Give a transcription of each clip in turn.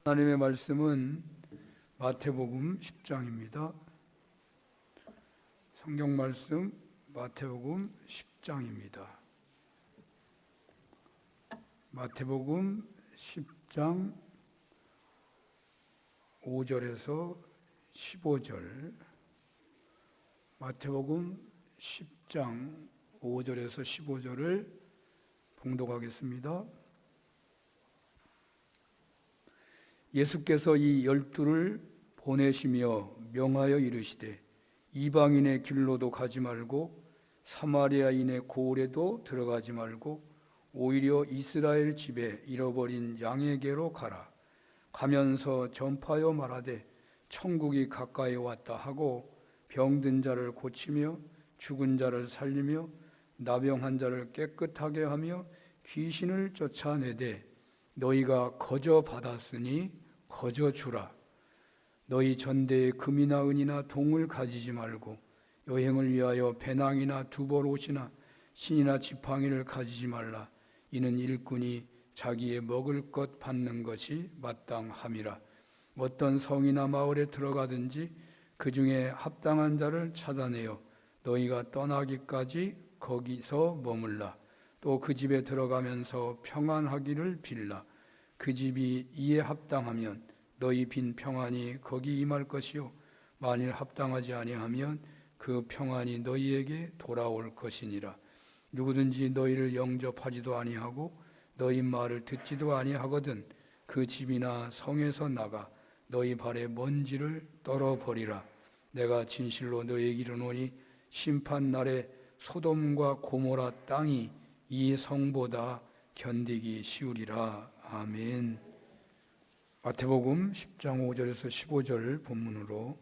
하나님의 말씀은 마태복음 10장입니다. 성경 말씀 마태복음 10장입니다. 마태복음 10장 5절에서 15절, 마태복음 10장 5절에서 15절을 봉독하겠습니다. 예수께서 이 12를 보내시며 명하여 이르시되 이방인의 길로도 가지 말고 사마리아인의 고을에도 들어가지 말고 오히려 이스라엘 집에 잃어버린 양에게로 가라. 가면서 전파하여 말하되 천국이 가까이 왔다 하고 병든 자를 고치며 죽은 자를 살리며 나병한 자를 깨끗하게 하며 귀신을 쫓아내되 너희가 거저 받았으니 거저 주라. 너희 전대에 금이나 은이나 동을 가지지 말고 여행을 위하여 배낭이나 두벌 옷이나 신이나 지팡이를 가지지 말라. 이는 일꾼이 자기의 먹을 것 받는 것이 마땅함이라. 어떤 성이나 마을에 들어가든지 그 중에 합당한 자를 찾아내어 너희가 떠나기까지 거기서 머물라. 또 그 집에 들어가면서 평안하기를 빌라. 그 집이 이에 합당하면 너희 빈 평안이 거기 임할 것이요 만일 합당하지 아니하면 그 평안이 너희에게 돌아올 것이니라. 누구든지 너희를 영접하지도 아니하고 너희 말을 듣지도 아니하거든 그 집이나 성에서 나가 너희 발에 먼지를 떨어버리라. 내가 진실로 너희에게 이르노니 심판 날에 소돔과 고모라 땅이 이 성보다 견디기 쉬우리라. 아멘. 마태복음 10장 5절에서 15절 본문으로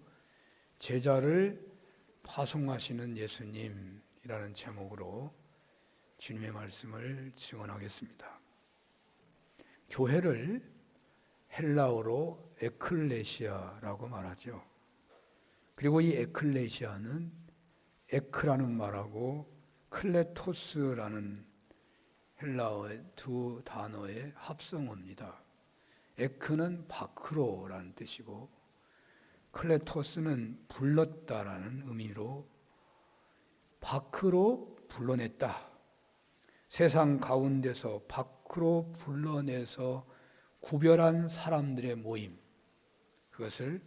제자를 파송하시는 예수님이라는 제목으로 주님의 말씀을 증언하겠습니다. 교회를 헬라어로 에클레시아라고 말하죠. 그리고 이 에클레시아는 에크라는 말하고 클레토스라는 헬라어의 두 단어의 합성어입니다. 에크는 바크로라는 뜻이고 클레토스는 불렀다라는 의미로 밖으로 불러냈다. 세상 가운데서 밖으로 불러내서 구별한 사람들의 모임, 그것을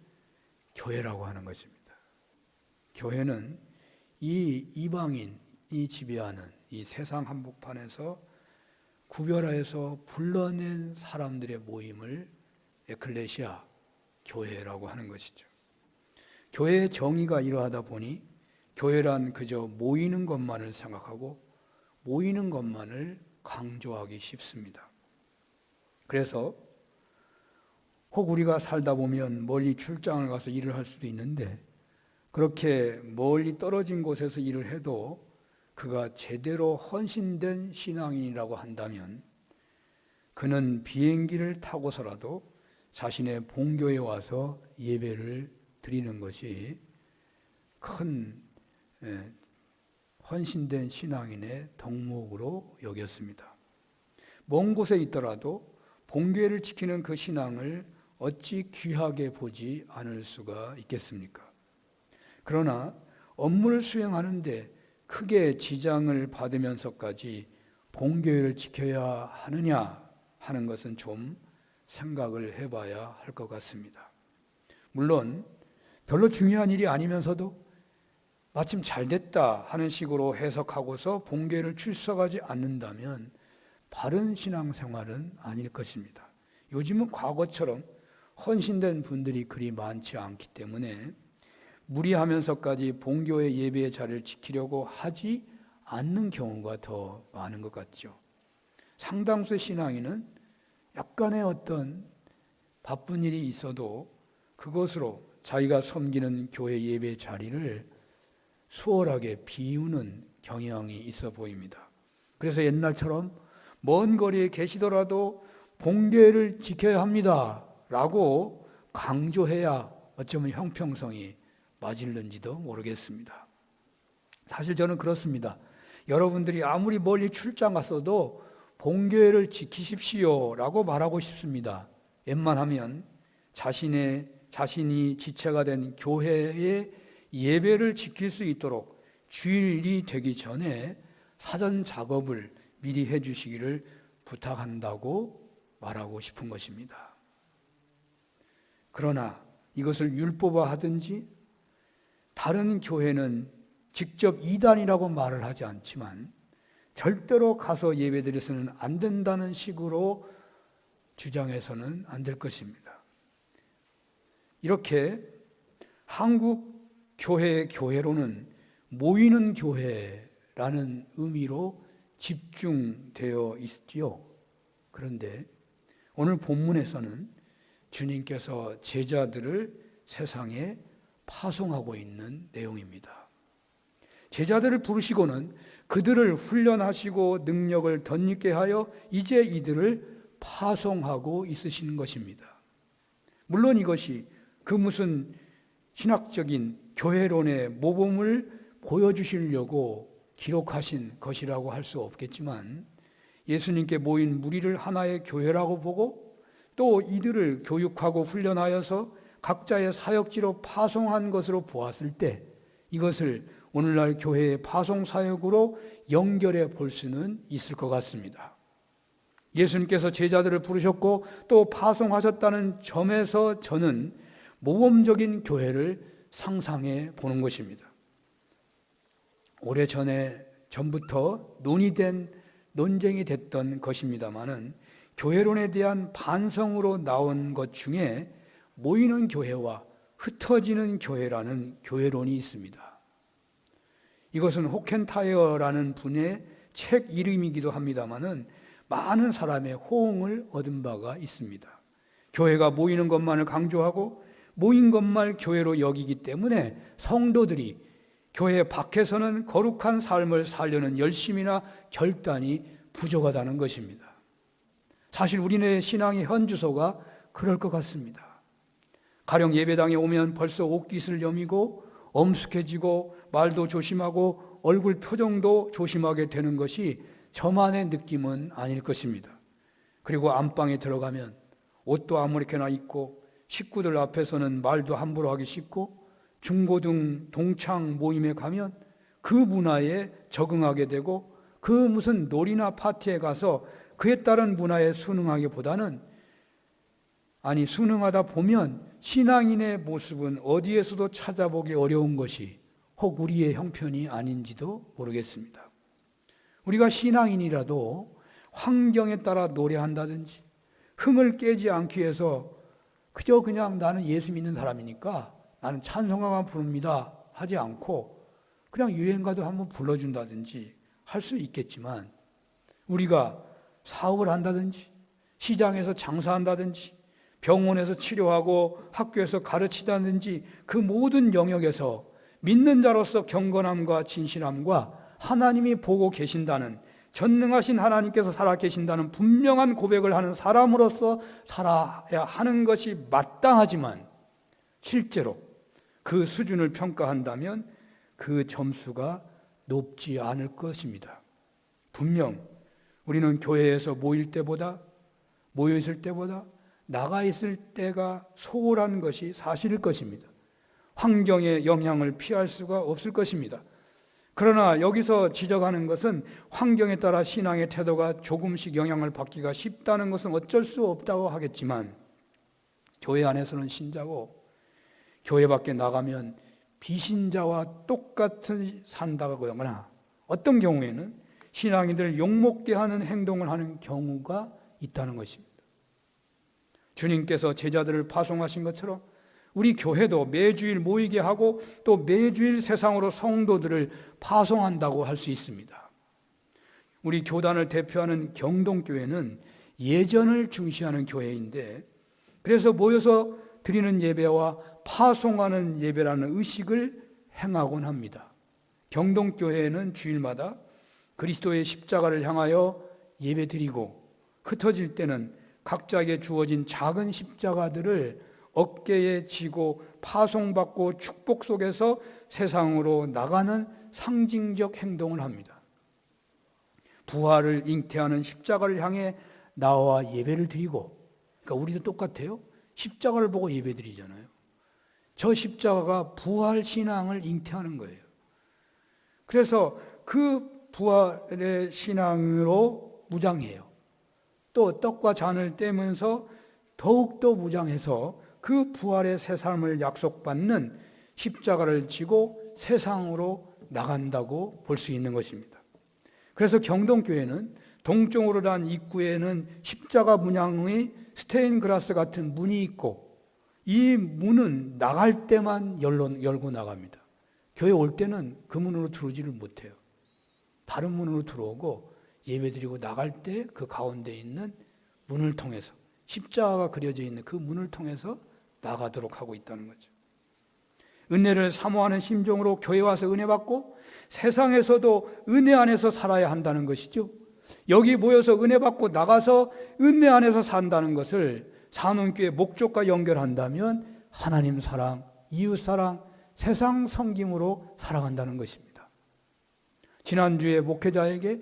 교회라고 하는 것입니다. 교회는 이 이방인이 지배하는 이 세상 한복판에서 구별하여서 불러낸 사람들의 모임을 에클레시아, 교회라고 하는 것이죠. 교회의 정의가 이러하다 보니 교회란 그저 모이는 것만을 생각하고 모이는 것만을 강조하기 쉽습니다. 그래서 혹 우리가 살다 보면 멀리 출장을 가서 일을 할 수도 있는데 그렇게 멀리 떨어진 곳에서 일을 해도 그가 제대로 헌신된 신앙인이라고 한다면 그는 비행기를 타고서라도 자신의 본교에 와서 예배를 드리는 것이 큰 헌신된 신앙인의 덕목으로 여겼습니다. 먼 곳에 있더라도 본교회를 지키는 그 신앙을 어찌 귀하게 보지 않을 수가 있겠습니까? 그러나 업무를 수행하는데 크게 지장을 받으면서까지 본교회를 지켜야 하느냐 하는 것은 좀 생각을 해봐야 할 것 같습니다. 물론 별로 중요한 일이 아니면서도 마침 잘됐다 하는 식으로 해석하고서 본교회를 출석하지 않는다면 바른 신앙생활은 아닐 것입니다. 요즘은 과거처럼 헌신된 분들이 그리 많지 않기 때문에 무리하면서까지 본교회 예배의 자리를 지키려고 하지 않는 경우가 더 많은 것 같죠. 상당수의 신앙인은 약간의 어떤 바쁜 일이 있어도 그것으로 자기가 섬기는 교회 예배 자리를 수월하게 비우는 경향이 있어 보입니다. 그래서 옛날처럼 먼 거리에 계시더라도 본교회를 지켜야 합니다 라고 강조해야 어쩌면 형평성이 맞을는지도 모르겠습니다. 사실 저는 그렇습니다. 여러분들이 아무리 멀리 출장 갔어도 본교회를 지키십시오 라고 말하고 싶습니다. 웬만하면 자신이 지체가 된 교회의 예배를 지킬 수 있도록 주일이 되기 전에 사전 작업을 미리 해주시기를 부탁한다고 말하고 싶은 것입니다. 그러나 이것을 율법화 하든지 다른 교회는 직접 이단이라고 말을 하지 않지만 절대로 가서 예배드려서는 안 된다는 식으로 주장해서는 안 될 것입니다. 이렇게 한국 교회의 교회로는 모이는 교회라는 의미로 집중되어 있지요. 그런데 오늘 본문에서는 주님께서 제자들을 세상에 파송하고 있는 내용입니다. 제자들을 부르시고는 그들을 훈련하시고 능력을 덧입게 하여 이제 이들을 파송하고 있으시는 것입니다. 물론 이것이 그 무슨 신학적인 교회론의 모범을 보여주시려고 기록하신 것이라고 할 수 없겠지만 예수님께 모인 무리를 하나의 교회라고 보고 또 이들을 교육하고 훈련하여서 각자의 사역지로 파송한 것으로 보았을 때 이것을 오늘날 교회의 파송 사역으로 연결해 볼 수는 있을 것 같습니다. 예수님께서 제자들을 부르셨고 또 파송하셨다는 점에서 저는 모범적인 교회를 상상해 보는 것입니다. 오래전부터 논쟁이 됐던 것입니다마는 교회론에 대한 반성으로 나온 것 중에 모이는 교회와 흩어지는 교회라는 교회론이 있습니다. 이것은 호켄타이어라는 분의 책 이름이기도 합니다마는 많은 사람의 호응을 얻은 바가 있습니다. 교회가 모이는 것만을 강조하고 모인 것만 교회로 여기기 때문에 성도들이 교회 밖에서는 거룩한 삶을 살려는 열심이나 결단이 부족하다는 것입니다. 사실 우리네 신앙의 현주소가 그럴 것 같습니다. 가령 예배당에 오면 벌써 옷깃을 여미고 엄숙해지고 말도 조심하고 얼굴 표정도 조심하게 되는 것이 저만의 느낌은 아닐 것입니다. 그리고 안방에 들어가면 옷도 아무렇게나 입고 식구들 앞에서는 말도 함부로 하기 쉽고 중고등 동창 모임에 가면 그 문화에 적응하게 되고 그 무슨 놀이나 파티에 가서 그에 따른 문화에 순응하기보다는 순응하다 보면 신앙인의 모습은 어디에서도 찾아보기 어려운 것이 혹 우리의 형편이 아닌지도 모르겠습니다. 우리가 신앙인이라도 환경에 따라 노래한다든지 흥을 깨지 않기 위해서 그저 그냥 나는 예수 믿는 사람이니까 나는 찬송가만 부릅니다 하지 않고 그냥 유행가도 한번 불러준다든지 할 수 있겠지만 우리가 사업을 한다든지 시장에서 장사한다든지 병원에서 치료하고 학교에서 가르치다든지 그 모든 영역에서 믿는 자로서 경건함과 진실함과 하나님이 보고 계신다는 전능하신 하나님께서 살아계신다는 분명한 고백을 하는 사람으로서 살아야 하는 것이 마땅하지만 실제로 그 수준을 평가한다면 그 점수가 높지 않을 것입니다. 분명 우리는 교회에서 모여있을 때보다 나가 있을 때가 소홀한 것이 사실일 것입니다. 환경의 영향을 피할 수가 없을 것입니다. 그러나 여기서 지적하는 것은 환경에 따라 신앙의 태도가 조금씩 영향을 받기가 쉽다는 것은 어쩔 수 없다고 하겠지만 교회 안에서는 신자고 교회 밖에 나가면 비신자와 똑같이 산다고 하거나 어떤 경우에는 신앙인들을 욕먹게 하는 행동을 하는 경우가 있다는 것입니다. 주님께서 제자들을 파송하신 것처럼 우리 교회도 매주일 모이게 하고 또 매주일 세상으로 성도들을 파송한다고 할 수 있습니다. 우리 교단을 대표하는 경동교회는 예전을 중시하는 교회인데 그래서 모여서 드리는 예배와 파송하는 예배라는 의식을 행하곤 합니다. 경동교회는 주일마다 그리스도의 십자가를 향하여 예배드리고 흩어질 때는 각자에게 주어진 작은 십자가들을 어깨에 지고 파송받고 축복 속에서 세상으로 나가는 상징적 행동을 합니다. 부활을 잉태하는 십자가를 향해 나와 예배를 드리고 그러니까 우리도 똑같아요. 십자가를 보고 예배드리잖아요. 저 십자가가 부활 신앙을 잉태하는 거예요. 그래서 그 부활의 신앙으로 무장해요. 또 떡과 잔을 떼면서 더욱더 무장해서 그 부활의 새 삶을 약속받는 십자가를 지고 세상으로 나간다고 볼 수 있는 것입니다. 그래서 경동교회는 동쪽으로 난 입구에는 십자가 문양의 스테인그라스 같은 문이 있고, 이 문은 나갈 때만 열고 나갑니다. 교회 올 때는 그 문으로 들어오지를 못해요. 다른 문으로 들어오고 예배드리고 나갈 때 그 가운데 있는 문을 통해서, 십자가가 그려져 있는 그 문을 통해서 나가도록 하고 있다는 거죠. 은혜를 사모하는 심정으로 교회 와서 은혜 받고 세상에서도 은혜 안에서 살아야 한다는 것이죠. 여기 모여서 은혜 받고 나가서 은혜 안에서 산다는 것을 산원교회 목적과 연결한다면 하나님 사랑, 이웃 사랑, 세상 섬김으로 살아간다는 것입니다. 지난주에 목회자에게,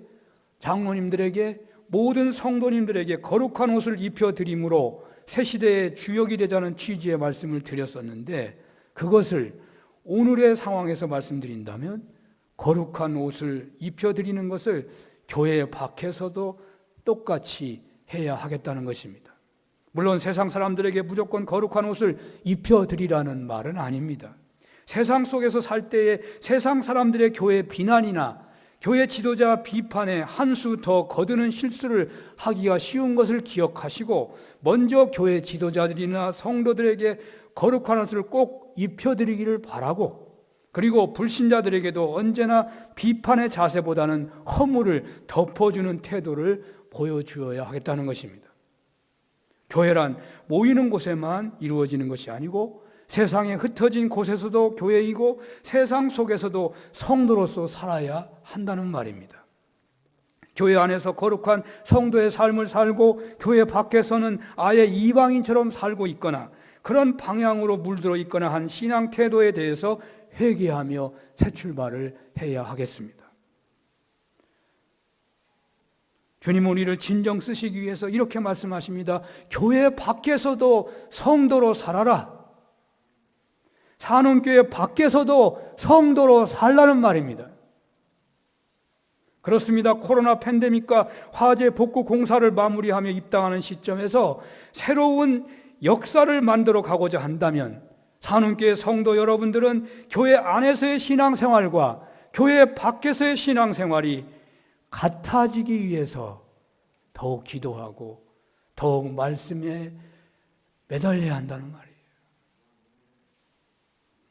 장로님들에게, 모든 성도님들에게 거룩한 옷을 입혀드림으로 새 시대의 주역이 되자는 취지의 말씀을 드렸었는데, 그것을 오늘의 상황에서 말씀드린다면 거룩한 옷을 입혀드리는 것을 교회 밖에서도 똑같이 해야 하겠다는 것입니다. 물론 세상 사람들에게 무조건 거룩한 옷을 입혀드리라는 말은 아닙니다. 세상 속에서 살 때에 세상 사람들의 교회 비난이나 교회 지도자 비판에 한 수 더 거두는 실수를 하기가 쉬운 것을 기억하시고, 먼저 교회 지도자들이나 성도들에게 거룩한 옷을 꼭 입혀드리기를 바라고, 그리고 불신자들에게도 언제나 비판의 자세보다는 허물을 덮어주는 태도를 보여주어야 하겠다는 것입니다. 교회란 모이는 곳에만 이루어지는 것이 아니고 세상에 흩어진 곳에서도 교회이고 세상 속에서도 성도로서 살아야 한다는 말입니다. 교회 안에서 거룩한 성도의 삶을 살고 교회 밖에서는 아예 이방인처럼 살고 있거나 그런 방향으로 물들어 있거나 한 신앙 태도에 대해서 회개하며 새 출발을 해야 하겠습니다. 주님은 우리를 진정 쓰시기 위해서 이렇게 말씀하십니다. 교회 밖에서도 성도로 살아라. 산원교회 밖에서도 성도로 살라는 말입니다. 그렇습니다. 코로나 팬데믹과 화재 복구 공사를 마무리하며 입당하는 시점에서 새로운 역사를 만들어 가고자 한다면 산원교회 성도 여러분들은 교회 안에서의 신앙생활과 교회 밖에서의 신앙생활이 같아지기 위해서 더욱 기도하고 더욱 말씀에 매달려야 한다는 말이에요.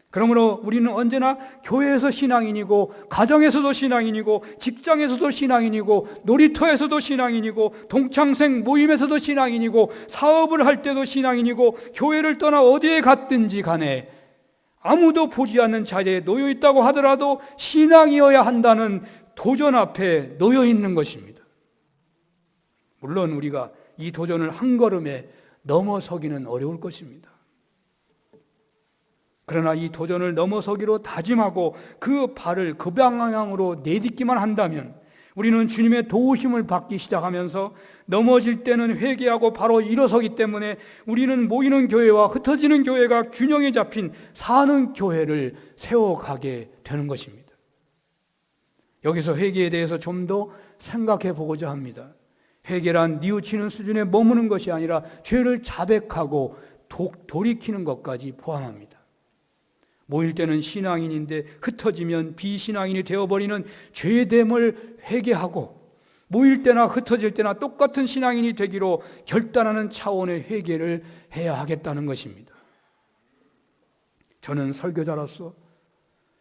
그러므로 우리는 언제나 교회에서 신앙인이고 가정에서도 신앙인이고 직장에서도 신앙인이고 놀이터에서도 신앙인이고 동창생 모임에서도 신앙인이고 사업을 할 때도 신앙인이고 교회를 떠나 어디에 갔든지 간에 아무도 보지 않는 자리에 놓여 있다고 하더라도 신앙이어야 한다는 도전 앞에 놓여 있는 것입니다. 물론 우리가 이 도전을 한 걸음에 넘어서기는 어려울 것입니다. 그러나 이 도전을 넘어서기로 다짐하고 그 발을 그 방향으로 내딛기만 한다면 우리는 주님의 도우심을 받기 시작하면서 넘어질 때는 회개하고 바로 일어서기 때문에 우리는 모이는 교회와 흩어지는 교회가 균형이 잡힌 사는 교회를 세워가게 되는 것입니다. 여기서 회개에 대해서 좀 더 생각해 보고자 합니다. 회개란 뉘우치는 수준에 머무는 것이 아니라 죄를 자백하고 돌이키는 것까지 포함합니다. 모일 때는 신앙인인데 흩어지면 비신앙인이 되어버리는 죄됨을 회개하고, 모일 때나 흩어질 때나 똑같은 신앙인이 되기로 결단하는 차원의 회개를 해야 하겠다는 것입니다. 저는 설교자로서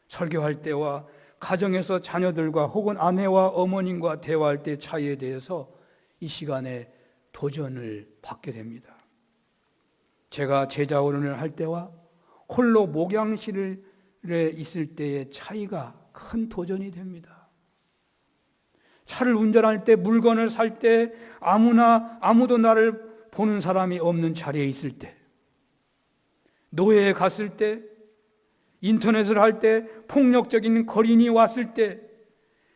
설교할 때와 가정에서 자녀들과 혹은 아내와 어머님과 대화할 때 차이에 대해서 이 시간에 도전을 받게 됩니다. 제가 제자훈련을 할 때와 홀로 목양실에 있을 때의 차이가 큰 도전이 됩니다. 차를 운전할 때, 물건을 살 때, 아무도 나를 보는 사람이 없는 자리에 있을 때, 노예에 갔을 때, 인터넷을 할 때, 폭력적인 거린이 왔을 때,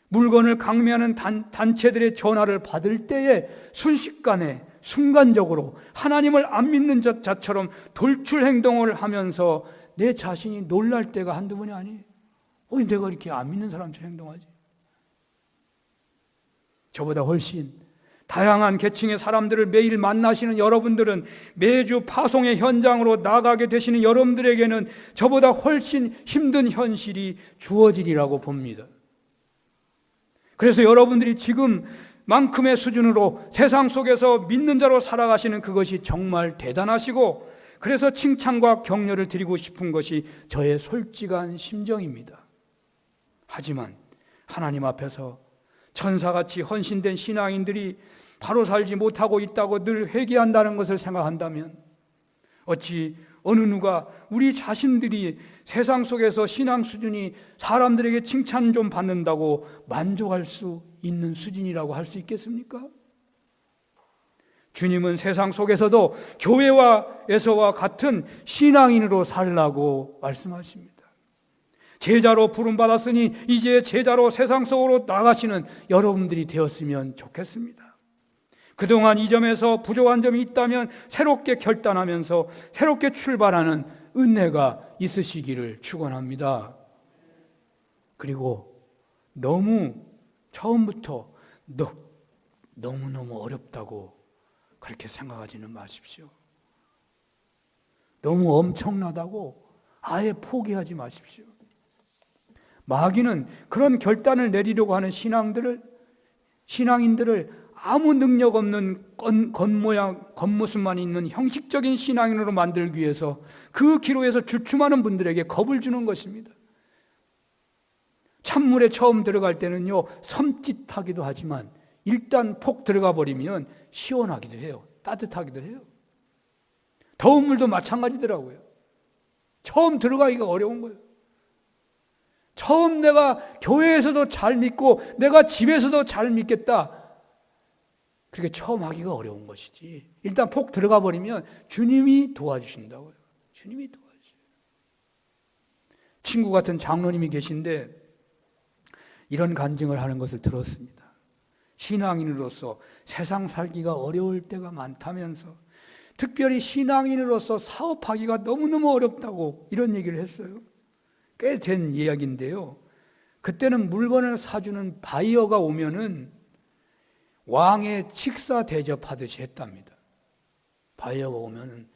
물건을 강매하는 단체들의 전화를 받을 때에 순식간에 순간적으로 하나님을 안 믿는 자처럼 돌출 행동을 하면서 내 자신이 놀랄 때가 한두 번이 아니에요. 내가 이렇게 안 믿는 사람처럼 행동하지? 저보다 훨씬 다양한 계층의 사람들을 매일 만나시는 여러분들은, 매주 파송의 현장으로 나가게 되시는 여러분들에게는 저보다 훨씬 힘든 현실이 주어지리라고 봅니다. 그래서 여러분들이 지금만큼의 수준으로 세상 속에서 믿는 자로 살아가시는 그것이 정말 대단하시고, 그래서 칭찬과 격려를 드리고 싶은 것이 저의 솔직한 심정입니다. 하지만 하나님 앞에서 천사같이 헌신된 신앙인들이 바로 살지 못하고 있다고 늘 회개한다는 것을 생각한다면, 어찌 어느 누가 우리 자신들이 세상 속에서 신앙 수준이 사람들에게 칭찬 좀 받는다고 만족할 수 있는 수준이라고 할 수 있겠습니까? 주님은 세상 속에서도 교회와에서와 같은 신앙인으로 살라고 말씀하십니다. 제자로 부름받았으니 이제 제자로 세상 속으로 나가시는 여러분들이 되었으면 좋겠습니다. 그동안 이 점에서 부족한 점이 있다면 새롭게 결단하면서 새롭게 출발하는 은혜가 있으시기를 축원합니다. 그리고 너무 처음부터 너무너무 어렵다고 그렇게 생각하지는 마십시오. 너무 엄청나다고 아예 포기하지 마십시오. 마귀는 그런 결단을 내리려고 하는 신앙인들을 아무 능력 없는 겉모습만 있는 형식적인 신앙인으로 만들기 위해서 그 기로에서 주춤하는 분들에게 겁을 주는 것입니다. 찬물에 처음 들어갈 때는요, 섬찟하기도 하지만 일단 폭 들어가 버리면 시원하기도 해요. 따뜻하기도 해요. 더운 물도 마찬가지더라고요. 처음 들어가기가 어려운 거예요. 처음 내가 교회에서도 잘 믿고 내가 집에서도 잘 믿겠다, 그렇게 처음 하기가 어려운 것이지, 일단 폭 들어가 버리면 주님이 도와주신다고요. 주님이 도와주셔요. 친구 같은 장로님이 계신데 이런 간증을 하는 것을 들었습니다. 신앙인으로서 세상 살기가 어려울 때가 많다면서, 특별히 신앙인으로서 사업하기가 너무너무 어렵다고 이런 얘기를 했어요. 꽤 된 이야기인데요. 그때는 물건을 사주는 바이어가 오면은 왕의 식사 대접하듯이 했답니다. 바이어가 오면은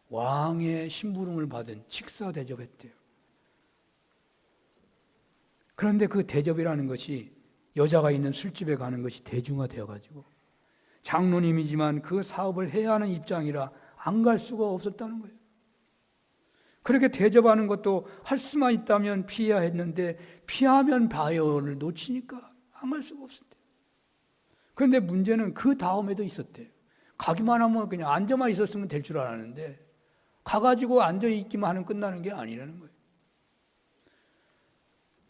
왕의 심부름을 받은 식사 대접했대요. 그런데 그 대접이라는 것이 여자가 있는 술집에 가는 것이 대중화되어 가지고 장로님이지만 그 사업을 해야 하는 입장이라 안 갈 수가 없었다는 거예요. 그렇게 대접하는 것도 할 수만 있다면 피해야 했는데, 피하면 바이어를 놓치니까 안 갈 수가 없었대요. 그런데 문제는 그 다음에도 있었대요. 가기만 하면 그냥 앉아만 있었으면 될 줄 알았는데, 가가지고 앉아있기만 하면 끝나는 게 아니라는 거예요.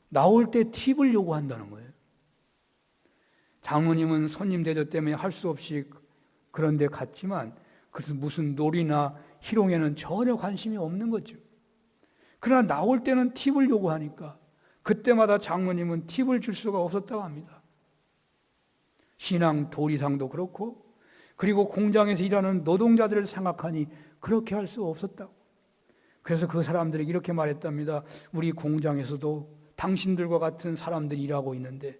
나올 때 팁을 요구한다는 거예요. 장모님은 손님 대접 때문에 할 수 없이 그런 데 갔지만, 그래서 무슨 놀이나 희롱에는 전혀 관심이 없는 거죠. 그러나 나올 때는 팁을 요구하니까 그때마다 장모님은 팁을 줄 수가 없었다고 합니다. 신앙 도리상도 그렇고, 그리고 공장에서 일하는 노동자들을 생각하니 그렇게 할 수 없었다고. 그래서 그 사람들에게 이렇게 말했답니다. 우리 공장에서도 당신들과 같은 사람들이 일하고 있는데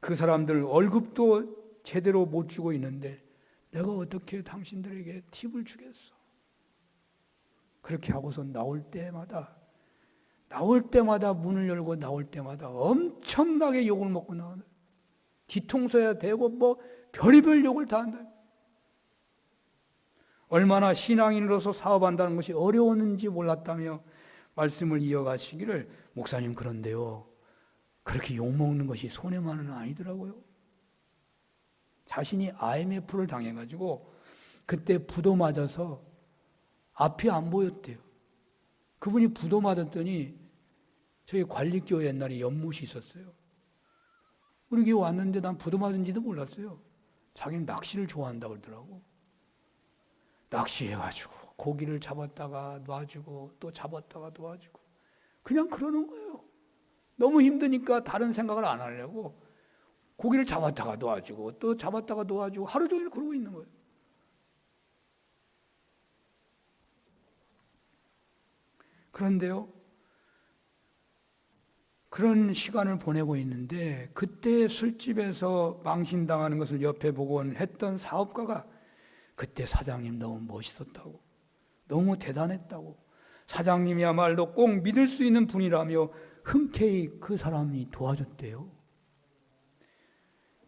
그 사람들 월급도 제대로 못 주고 있는데 내가 어떻게 당신들에게 팁을 주겠어? 그렇게 하고서 나올 때마다 문을 열고 나올 때마다 엄청나게 욕을 먹고 나오는, 뒤통수야 대고 뭐 별의별 욕을 다 한다. 얼마나 신앙인으로서 사업한다는 것이 어려웠는지 몰랐다며 말씀을 이어가시기를, 목사님 그런데요, 그렇게 욕먹는 것이 손해만은 아니더라고요. 자신이 IMF를 당해가지고 그때 부도 맞아서 앞이 안 보였대요. 그분이 부도 맞았더니 저희 관리교회 옛날에 연못이 있었어요. 우리 교회 왔는데 난 부도 맞은지도 몰랐어요. 자기는 낚시를 좋아한다고 그러더라고. 낚시해가지고 고기를 잡았다가 놔주고 또 잡았다가 놔주고 그냥 그러는 거예요. 너무 힘드니까 다른 생각을 안 하려고, 고기를 잡았다가 놓아주고 또 잡았다가 놓아주고 하루 종일 그러고 있는 거예요. 그런데요, 그런 시간을 보내고 있는데 그때 술집에서 망신당하는 것을 옆에 보고 했던 사업가가 그때 사장님 너무 멋있었다고, 너무 대단했다고, 사장님이야말로 꼭 믿을 수 있는 분이라며 흔쾌히 그 사람이 도와줬대요.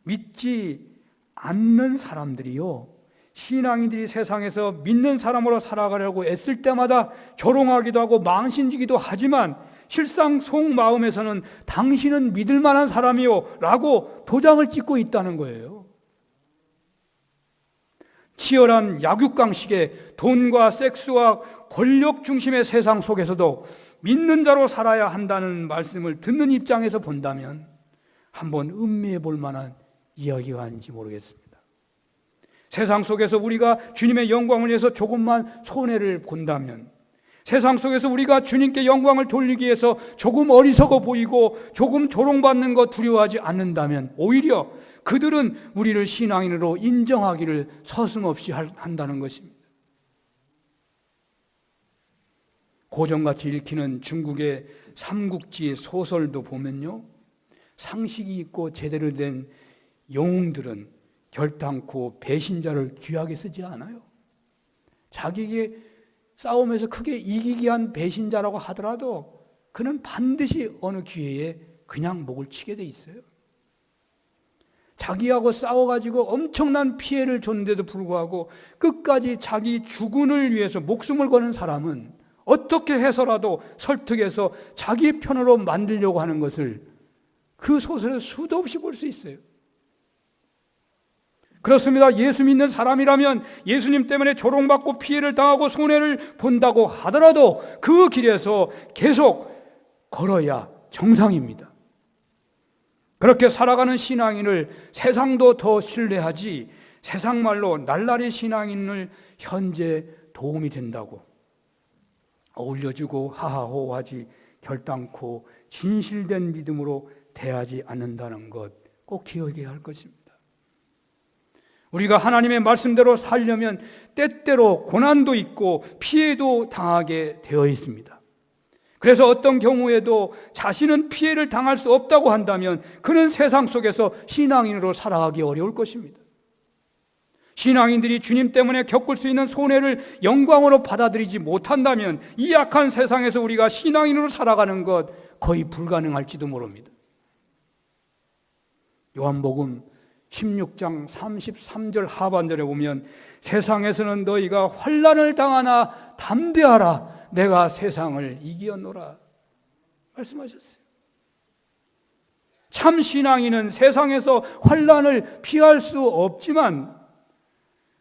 믿지 않는 사람들이요, 신앙인들이 세상에서 믿는 사람으로 살아가려고 애쓸 때마다 조롱하기도 하고 망신지기도 하지만 실상 속마음에서는 당신은 믿을 만한 사람이요 라고 도장을 찍고 있다는 거예요. 치열한 약육강식의 돈과 섹스와 권력 중심의 세상 속에서도 믿는 자로 살아야 한다는 말씀을 듣는 입장에서 본다면 한번 음미해 볼 만한 이야기가 아닌지 모르겠습니다. 세상 속에서 우리가 주님의 영광을 위해서 조금만 손해를 본다면, 세상 속에서 우리가 주님께 영광을 돌리기 위해서 조금 어리석어 보이고 조금 조롱받는 거 두려워하지 않는다면 오히려 그들은 우리를 신앙인으로 인정하기를 서슴없이 한다는 것입니다. 고전같이 읽히는 중국의 삼국지 소설도 보면요, 상식이 있고 제대로 된 영웅들은 결단코 배신자를 귀하게 쓰지 않아요. 자기에게 싸움에서 크게 이기게 한 배신자라고 하더라도 그는 반드시 어느 기회에 그냥 목을 치게 돼 있어요. 자기하고 싸워가지고 엄청난 피해를 줬는데도 불구하고 끝까지 자기 주군을 위해서 목숨을 거는 사람은 어떻게 해서라도 설득해서 자기 편으로 만들려고 하는 것을 그 소설에 수도 없이 볼 수 있어요. 그렇습니다. 예수 믿는 사람이라면 예수님 때문에 조롱받고 피해를 당하고 손해를 본다고 하더라도 그 길에서 계속 걸어야 정상입니다. 그렇게 살아가는 신앙인을 세상도 더 신뢰하지, 세상 말로 날라리 신앙인을 현재 도움이 된다고 어울려주고 하하호하지 결단코 진실된 믿음으로 대하지 않는다는 것 꼭 기억해야 할 것입니다. 우리가 하나님의 말씀대로 살려면 때때로 고난도 있고 피해도 당하게 되어 있습니다. 그래서 어떤 경우에도 자신은 피해를 당할 수 없다고 한다면 그는 세상 속에서 신앙인으로 살아가기 어려울 것입니다. 신앙인들이 주님 때문에 겪을 수 있는 손해를 영광으로 받아들이지 못한다면 이 악한 세상에서 우리가 신앙인으로 살아가는 것 거의 불가능할지도 모릅니다. 요한복음 16장 33절 하반절에 보면 세상에서는 너희가 환난을 당하나 담대하라, 내가 세상을 이기었노라 말씀하셨어요. 참 신앙인은 세상에서 환난을 피할 수 없지만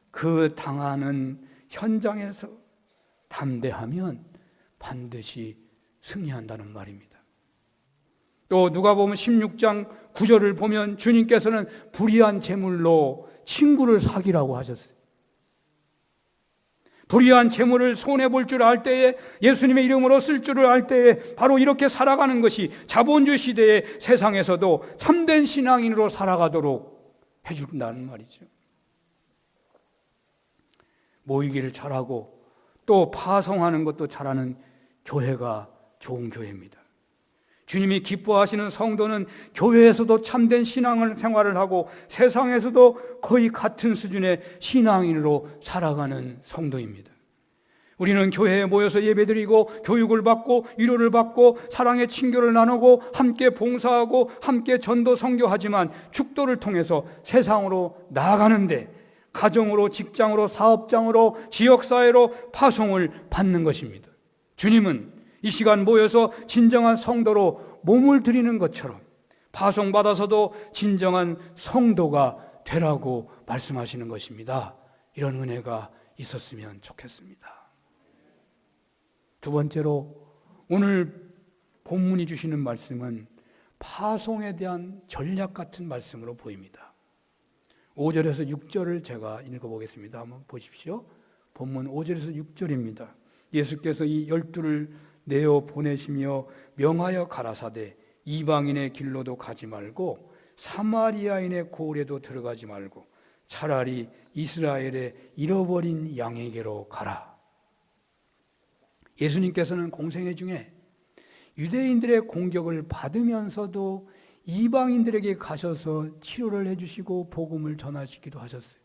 그 당하는 현장에서 담대하면 반드시 승리한다는 말입니다. 또 누가복음 16장 9절을 보면 주님께서는 불의한 재물로 친구를 사귀라고 하셨어요. 불의한 재물을 손해볼 줄 알 때에, 예수님의 이름으로 쓸 줄을 알 때에 바로 이렇게 살아가는 것이 자본주의 시대의 세상에서도 참된 신앙인으로 살아가도록 해준다는 말이죠. 모이기를 잘하고 또 파송하는 것도 잘하는 교회가 좋은 교회입니다. 주님이 기뻐하시는 성도는 교회에서도 참된 신앙생활을 하고 세상에서도 거의 같은 수준의 신앙인으로 살아가는 성도입니다. 우리는 교회에 모여서 예배드리고 교육을 받고 위로를 받고 사랑의 친교를 나누고 함께 봉사하고 함께 전도 선교하지만 축도를 통해서 세상으로 나아가는데 가정으로, 직장으로, 사업장으로, 지역사회로 파송을 받는 것입니다. 주님은 이 시간 모여서 진정한 성도로 몸을 드리는 것처럼 파송받아서도 진정한 성도가 되라고 말씀하시는 것입니다. 이런 은혜가 있었으면 좋겠습니다. 두 번째로 오늘 본문이 주시는 말씀은 파송에 대한 전략 같은 말씀으로 보입니다. 5절에서 6절을 제가 읽어보겠습니다. 한번 보십시오. 본문 5절에서 6절입니다. 예수께서 이 12를 내어 보내시며 명하여 가라사대 이방인의 길로도 가지 말고 사마리아인의 고을에도 들어가지 말고 차라리 이스라엘의 잃어버린 양에게로 가라. 예수님께서는 공생애 중에 유대인들의 공격을 받으면서도 이방인들에게 가셔서 치료를 해주시고 복음을 전하시기도 하셨어요.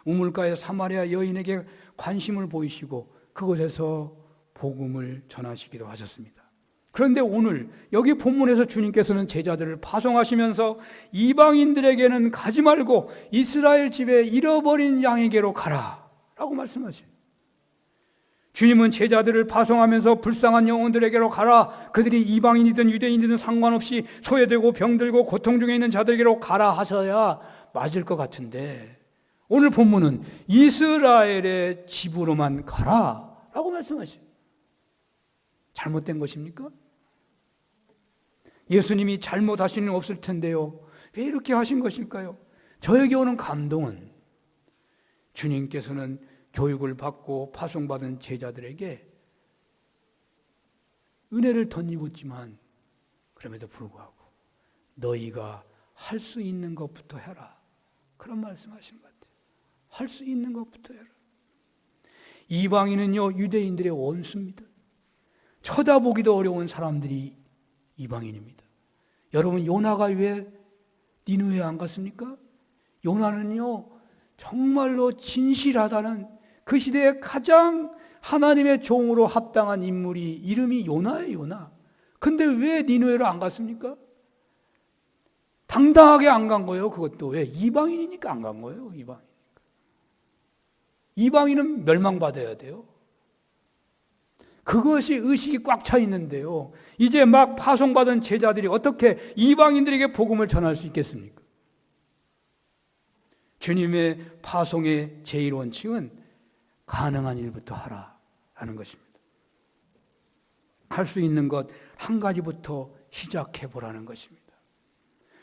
우물가의 사마리아 여인에게 관심을 보이시고 그곳에서 복음을 전하시기도 하셨습니다. 그런데 오늘 여기 본문에서 주님께서는 제자들을 파송하시면서 이방인들에게는 가지 말고 이스라엘 집에 잃어버린 양에게로 가라 라고 말씀하세요. 주님은 제자들을 파송하면서 불쌍한 영혼들에게로 가라, 그들이 이방인이든 유대인이든 상관없이 소외되고 병들고 고통 중에 있는 자들에게로 가라 하셔야 맞을 것 같은데 오늘 본문은 이스라엘의 집으로만 가라 라고 말씀하셔요. 잘못된 것입니까? 예수님이 잘못하신 일 없을 텐데요, 왜 이렇게 하신 것일까요? 저에게 오는 감동은 주님께서는 교육을 받고 파송받은 제자들에게 은혜를 덧입었지만 그럼에도 불구하고 너희가 할 수 있는 것부터 해라, 그런 말씀하신 것 같아요. 할 수 있는 것부터 해라. 이방인은요, 유대인들의 원수입니다. 쳐다보기도 어려운 사람들이 이방인입니다. 여러분, 요나가 왜 니느웨에 안 갔습니까? 요나는요, 정말로 진실하다는 그 시대에 가장 하나님의 종으로 합당한 인물이 이름이 요나예요, 요나. 근데 왜 니느웨로 안 갔습니까? 당당하게 안 간 거예요. 그것도 왜? 이방인이니까 안 간 거예요. 이방인은 멸망받아야 돼요. 그것이 의식이 꽉 차 있는데요, 이제 막 파송받은 제자들이 어떻게 이방인들에게 복음을 전할 수 있겠습니까? 주님의 파송의 제1원칙은 가능한 일부터 하라라는 것입니다. 할 수 있는 것 한 가지부터 시작해 보라는 것입니다.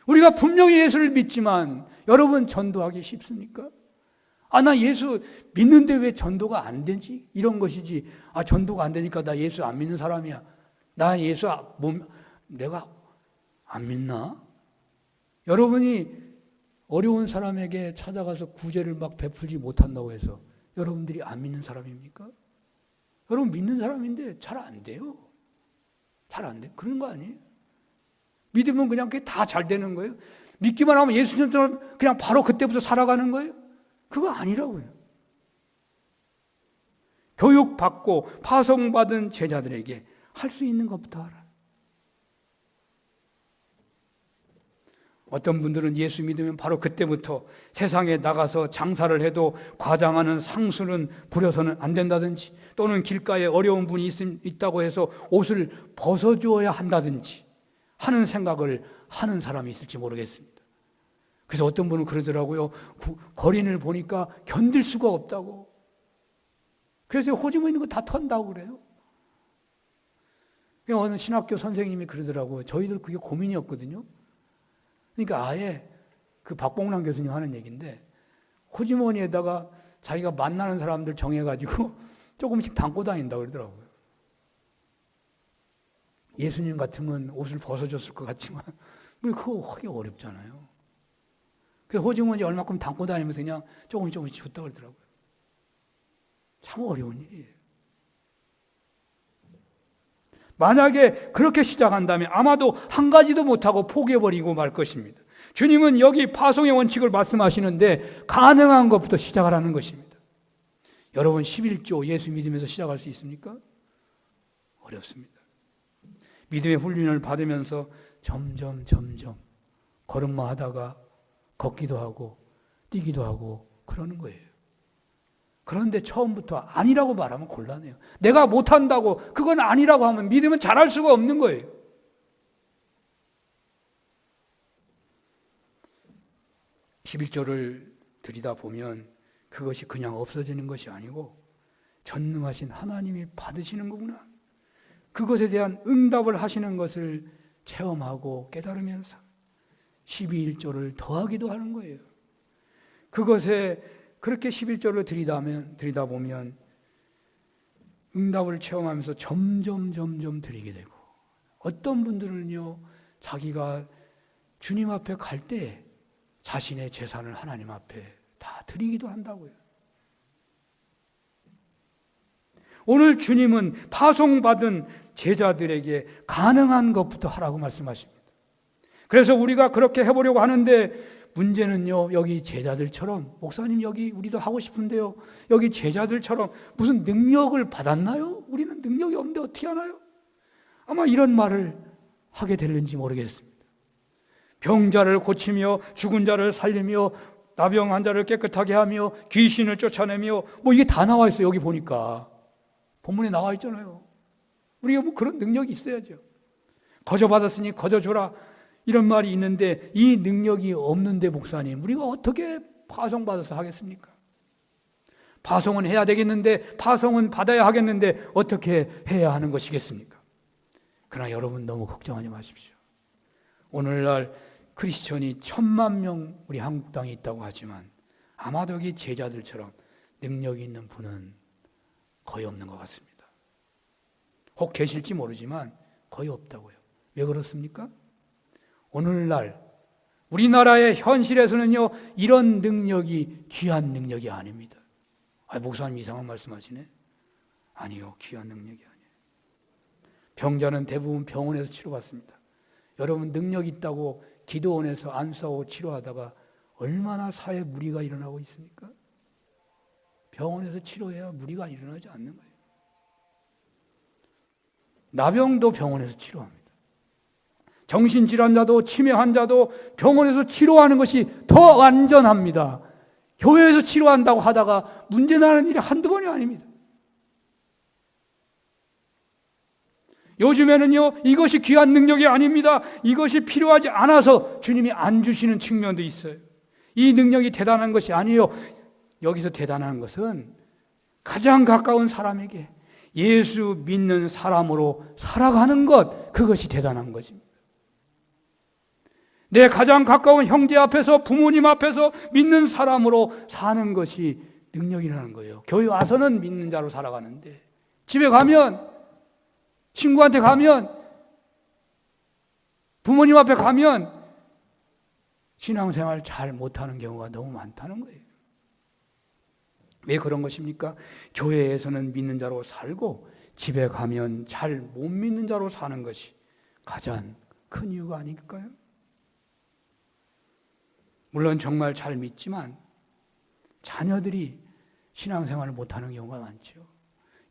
우리가 분명히 예수를 믿지만 여러분, 전도하기 쉽습니까? 나 예수 믿는데 왜 전도가 안 되지? 이런 것이지. 전도가 안 되니까 나 예수 안 믿는 사람이야. 나 예수 내가 안 믿나? 여러분이 어려운 사람에게 찾아가서 구제를 막 베풀지 못한다고 해서 여러분들이 안 믿는 사람입니까? 여러분 믿는 사람인데 잘 안 돼요. 잘 안 돼. 그런 거 아니에요? 믿으면 그냥 그게 다 잘 되는 거예요? 믿기만 하면 예수님처럼 그냥 바로 그때부터 살아가는 거예요? 그거 아니라고요. 교육받고 파송받은 제자들에게 할 수 있는 것부터 하라. 어떤 분들은 예수 믿으면 바로 그때부터 세상에 나가서 장사를 해도 과장하는 상술은 부려서는 안 된다든지, 또는 길가에 어려운 분이 있다고 해서 옷을 벗어주어야 한다든지 하는 생각을 하는 사람이 있을지 모르겠습니다. 그래서 어떤 분은 그러더라고요. 거린을 보니까 견딜 수가 없다고. 그래서 호지모 있는 거 다 턴다고 그래요. 어느 신학교 선생님이 그러더라고요. 저희들 그게 고민이었거든요. 그러니까 아예 그 박봉란 교수님 하는 얘기인데, 호주머니에다가 자기가 만나는 사람들 정해가지고 조금씩 담고 다닌다고 그러더라고요. 예수님 같으면 옷을 벗어줬을 것 같지만 그거 하기 어렵잖아요. 그래서 호주머니 얼마큼 담고 다니면서 그냥 조금씩 줬다고 그러더라고요. 참 어려운 일이에요. 만약에 그렇게 시작한다면 아마도 한 가지도 못하고 포기해버리고 말 것입니다. 주님은 여기 파송의 원칙을 말씀하시는데 가능한 것부터 시작하라는 것입니다. 여러분, 11조 예수 믿으면서 시작할 수 있습니까? 어렵습니다. 믿음의 훈련을 받으면서 점점 걸음마 하다가 걷기도 하고 뛰기도 하고 그러는 거예요. 그런데 처음부터 아니라고 말하면 곤란해요. 내가 못한다고 그건 아니라고 하면 믿음은 잘할 수가 없는 거예요. (11조를) 들이다 보면 그것이 그냥 없어지는 것이 아니고 전능하신 하나님이 받으시는 거구나, 그것에 대한 응답을 하시는 것을 체험하고 깨달으면서 12일조를 더하기도 하는 거예요. 그것에 그렇게 11조를 들이다 보면 응답을 체험하면서 점점 드리게 되고, 어떤 분들은요, 자기가 주님 앞에 갈 때 자신의 재산을 하나님 앞에 다 드리기도 한다고요. 오늘 주님은 파송받은 제자들에게 가능한 것부터 하라고 말씀하십니다. 그래서 우리가 그렇게 해보려고 하는데 문제는요, 여기 제자들처럼, 목사님 여기 우리도 하고 싶은데요, 여기 제자들처럼 무슨 능력을 받았나요? 우리는 능력이 없는데 어떻게 하나요? 아마 이런 말을 하게 될는지 모르겠습니다. 병자를 고치며 죽은 자를 살리며 나병 환자를 깨끗하게 하며 귀신을 쫓아내며 뭐 이게 다 나와 있어요. 여기 보니까 본문에 나와 있잖아요. 우리가 뭐 그런 능력이 있어야죠. 거저 받았으니 거저 줘라, 이런 말이 있는데 이 능력이 없는데 목사님 우리가 어떻게 파송받아서 하겠습니까? 파송은 해야 되겠는데, 파송은 받아야 하겠는데 어떻게 해야 하는 것이겠습니까? 그러나 여러분 너무 걱정하지 마십시오. 오늘날 크리스천이 1000만 명 우리 한국 땅에 있다고 하지만 아마도 여기 제자들처럼 능력이 있는 분은 거의 없는 것 같습니다. 혹 계실지 모르지만 거의 없다고요. 왜 그렇습니까? 오늘날 우리나라의 현실에서는요, 이런 능력이 귀한 능력이 아닙니다. 목사님 이상한 말씀하시네. 아니요, 귀한 능력이 아니에요. 병자는 대부분 병원에서 치료받습니다. 여러분 능력 있다고 기도원에서 안수하고 치료하다가 얼마나 사회 무리가 일어나고 있습니까? 병원에서 치료해야 무리가 일어나지 않는 거예요. 나병도 병원에서 치료합니다. 정신질환자도 치매 환자도 병원에서 치료하는 것이 더 안전합니다. 교회에서 치료한다고 하다가 문제 나는 일이 한두 번이 아닙니다. 요즘에는요, 이것이 귀한 능력이 아닙니다. 이것이 필요하지 않아서 주님이 안 주시는 측면도 있어요. 이 능력이 대단한 것이 아니에요. 여기서 대단한 것은 가장 가까운 사람에게 예수 믿는 사람으로 살아가는 것, 그것이 대단한 것입니다. 내 가장 가까운 형제 앞에서, 부모님 앞에서 믿는 사람으로 사는 것이 능력이라는 거예요. 교회 와서는 믿는 자로 살아가는데 집에 가면, 친구한테 가면, 부모님 앞에 가면 신앙생활 잘 못하는 경우가 너무 많다는 거예요. 왜 그런 것입니까? 교회에서는 믿는 자로 살고 집에 가면 잘 못 믿는 자로 사는 것이 가장 큰 이유가 아닐까요? 물론 정말 잘 믿지만 자녀들이 신앙생활을 못하는 경우가 많죠.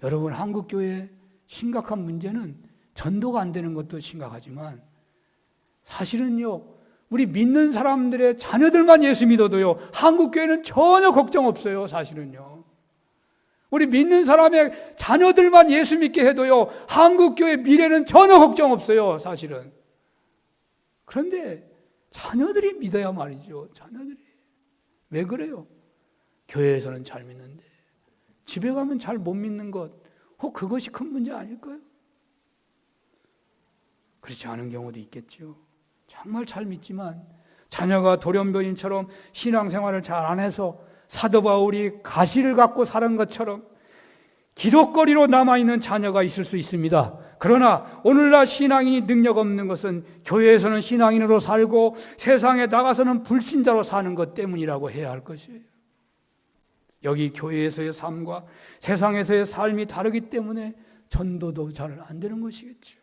여러분, 한국교회의 심각한 문제는 전도가 안 되는 것도 심각하지만 사실은요, 우리 믿는 사람들의 자녀들만 예수 믿어도요, 한국교회는 전혀 걱정 없어요. 사실은요, 우리 믿는 사람의 자녀들만 예수 믿게 해도요, 한국교회 미래는 전혀 걱정 없어요. 사실은. 그런데 자녀들이 믿어야 말이죠. 자녀들이. 왜 그래요? 교회에서는 잘 믿는데 집에 가면 잘 못 믿는 것, 혹 그것이 큰 문제 아닐까요? 그렇지 않은 경우도 있겠죠. 정말 잘 믿지만 자녀가 돌연변이처럼 신앙생활을 잘 안 해서 사도 바울이 가시를 갖고 사는 것처럼 기독거리로 남아있는 자녀가 있을 수 있습니다. 그러나 오늘날 신앙인이 능력 없는 것은 교회에서는 신앙인으로 살고 세상에 나가서는 불신자로 사는 것 때문이라고 해야 할 것이에요. 여기 교회에서의 삶과 세상에서의 삶이 다르기 때문에 전도도 잘 안 되는 것이겠죠.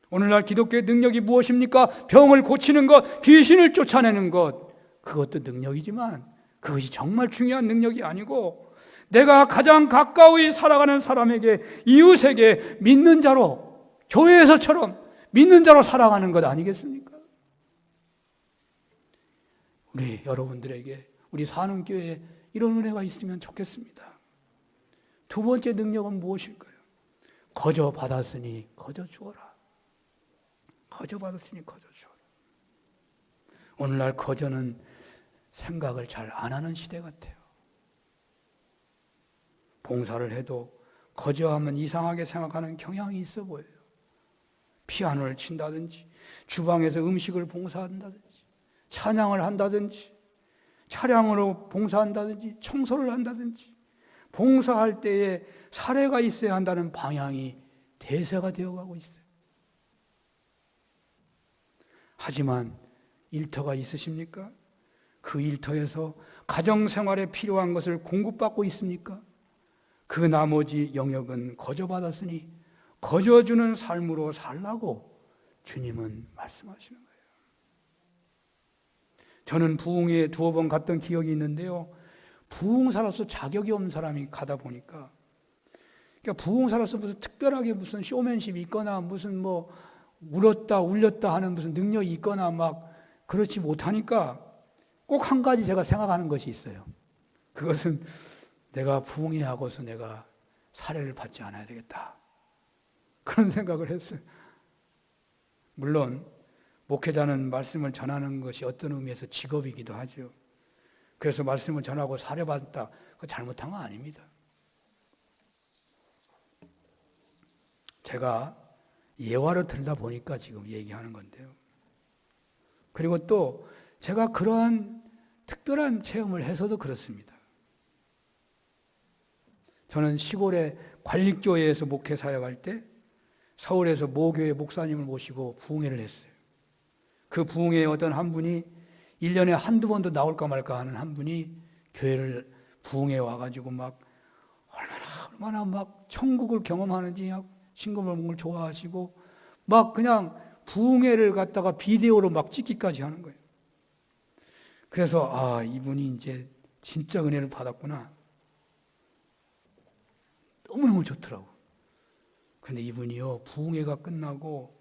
오늘날 기독교의 능력이 무엇입니까? 병을 고치는 것, 귀신을 쫓아내는 것, 그것도 능력이지만 그것이 정말 중요한 능력이 아니고 내가 가장 가까이 살아가는 사람에게, 이웃에게 믿는 자로, 교회에서처럼 믿는 자로 살아가는 것 아니겠습니까? 우리 여러분들에게, 우리 사는 교회에 이런 은혜가 있으면 좋겠습니다. 두 번째 능력은 무엇일까요? 거저 받았으니 거저 주어라. 거저 받았으니 거저 주어라. 오늘날 거저는 생각을 잘 안 하는 시대 같아요. 봉사를 해도 거저하면 이상하게 생각하는 경향이 있어 보여요. 피아노를 친다든지, 주방에서 음식을 봉사한다든지, 찬양을 한다든지, 차량으로 봉사한다든지, 청소를 한다든지, 봉사할 때에 사례가 있어야 한다는 방향이 대세가 되어가고 있어요. 하지만 일터가 있으십니까? 그 일터에서 가정생활에 필요한 것을 공급받고 있습니까? 그 그 나머지 영역은 거저받았으니 거저주는 삶으로 살라고 주님은 말씀하시는 거예요. 저는 부흥에 두어 번 갔던 기억이 있는데요. 부흥사로서 자격이 없는 사람이 가다 보니까, 그러니까 부흥사로서 무슨 특별하게 무슨 쇼맨십이 있거나 무슨 뭐 울었다 울렸다 하는 무슨 능력이 있거나 막 그렇지 못하니까 꼭 한 가지 제가 생각하는 것이 있어요. 그것은 내가 부흥회 하고서 내가 사례를 받지 않아야 되겠다, 그런 생각을 했어요. 물론 목회자는 말씀을 전하는 것이 어떤 의미에서 직업이기도 하죠. 그래서 말씀을 전하고 사례받았다, 그거 잘못한 거 아닙니다. 제가 예화로 들다 보니까 지금 얘기하는 건데요. 그리고 또 제가 그러한 특별한 체험을 해서도 그렇습니다. 저는 시골의 관리교회에서 목회 사역할 때 서울에서 모교회 목사님을 모시고 부흥회를 했어요. 그 부흥회에 어떤 한 분이 1년에 한두 번도 나올까 말까 하는 한 분이 교회를 부흥회에 와가지고 막 얼마나 막 천국을 경험하는지 신금을 먹는 걸 좋아하시고 막 그냥 부흥회를 갖다가 비디오로 막 찍기까지 하는 거예요. 그래서 이분이 이제 진짜 은혜를 받았구나, 너무너무 좋더라고. 근데 이분이요, 부흥회가 끝나고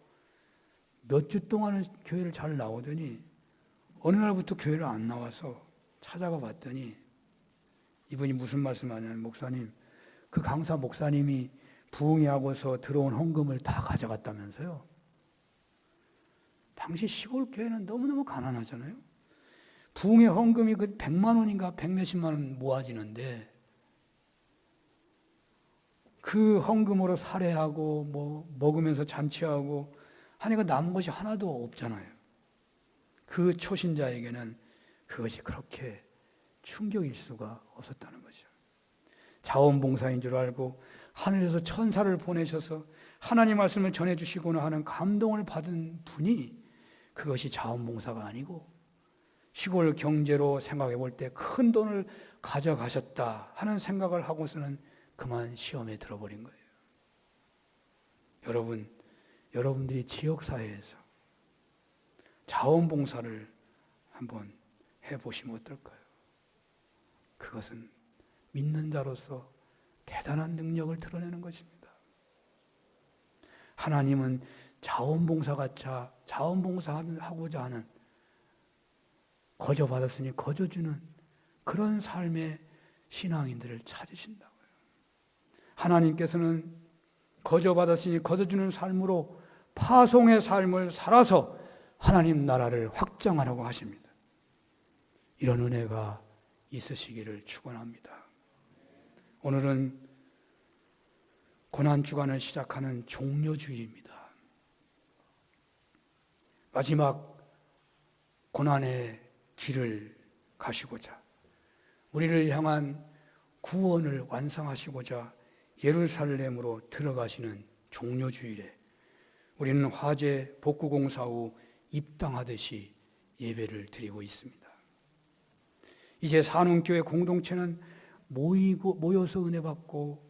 몇 주 동안은 교회를 잘 나오더니 어느 날부터 교회를 안 나와서 찾아가 봤더니 이분이 무슨 말씀하냐면, 목사님, 그 강사 목사님이 부흥회 하고서 들어온 헌금을 다 가져갔다면서요. 당시 시골 교회는 너무너무 가난하잖아요. 부흥회 헌금이 그 100만 원인가 100몇십만 원 모아지는데 그 헌금으로 살해하고 뭐 먹으면서 잔치하고 하니까 남은 것이 하나도 없잖아요. 그 초신자에게는 그것이 그렇게 충격일 수가 없었다는 거죠. 자원봉사인 줄 알고 하늘에서 천사를 보내셔서 하나님 말씀을 전해주시고나 하는 감동을 받은 분이 그것이 자원봉사가 아니고 시골 경제로 생각해 볼 때 큰 돈을 가져가셨다 하는 생각을 하고서는 그만 시험에 들어버린 거예요. 여러분들이 지역사회에서 자원봉사를 한번 해보시면 어떨까요? 그것은 믿는 자로서 대단한 능력을 드러내는 것입니다. 하나님은 자원봉사하고자 하는, 거저받았으니 거저주는 그런 삶의 신앙인들을 찾으신다고요. 하나님께서는 거저받았으니 거저주는 삶으로 파송의 삶을 살아서 하나님 나라를 확장하라고 하십니다. 이런 은혜가 있으시기를 축원합니다. 오늘은 고난주간을 시작하는 종료주일입니다. 마지막 고난의 길을 가시고자, 우리를 향한 구원을 완성하시고자 예루살렘으로 들어가시는 종료주일에 우리는 화재 복구공사 후 입당하듯이 예배를 드리고 있습니다. 이제 산운교회 공동체는 모여서 은혜 받고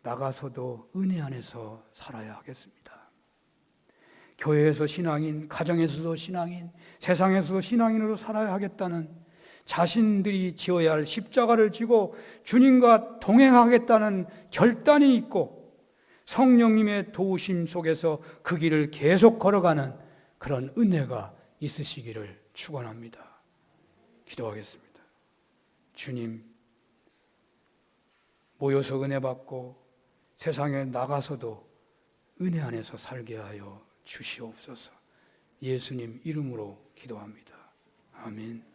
나가서도 은혜 안에서 살아야 하겠습니다. 교회에서 신앙인, 가정에서도 신앙인, 세상에서도 신앙인으로 살아야 하겠다는, 자신들이 지어야 할 십자가를 지고 주님과 동행하겠다는 결단이 있고 성령님의 도우심 속에서 그 길을 계속 걸어가는 그런 은혜가 있으시기를 축원합니다. 기도하겠습니다. 주님, 모여서 은혜 받고 세상에 나가서도 은혜 안에서 살게 하여 주시옵소서. 예수님 이름으로 기도합니다. 아멘.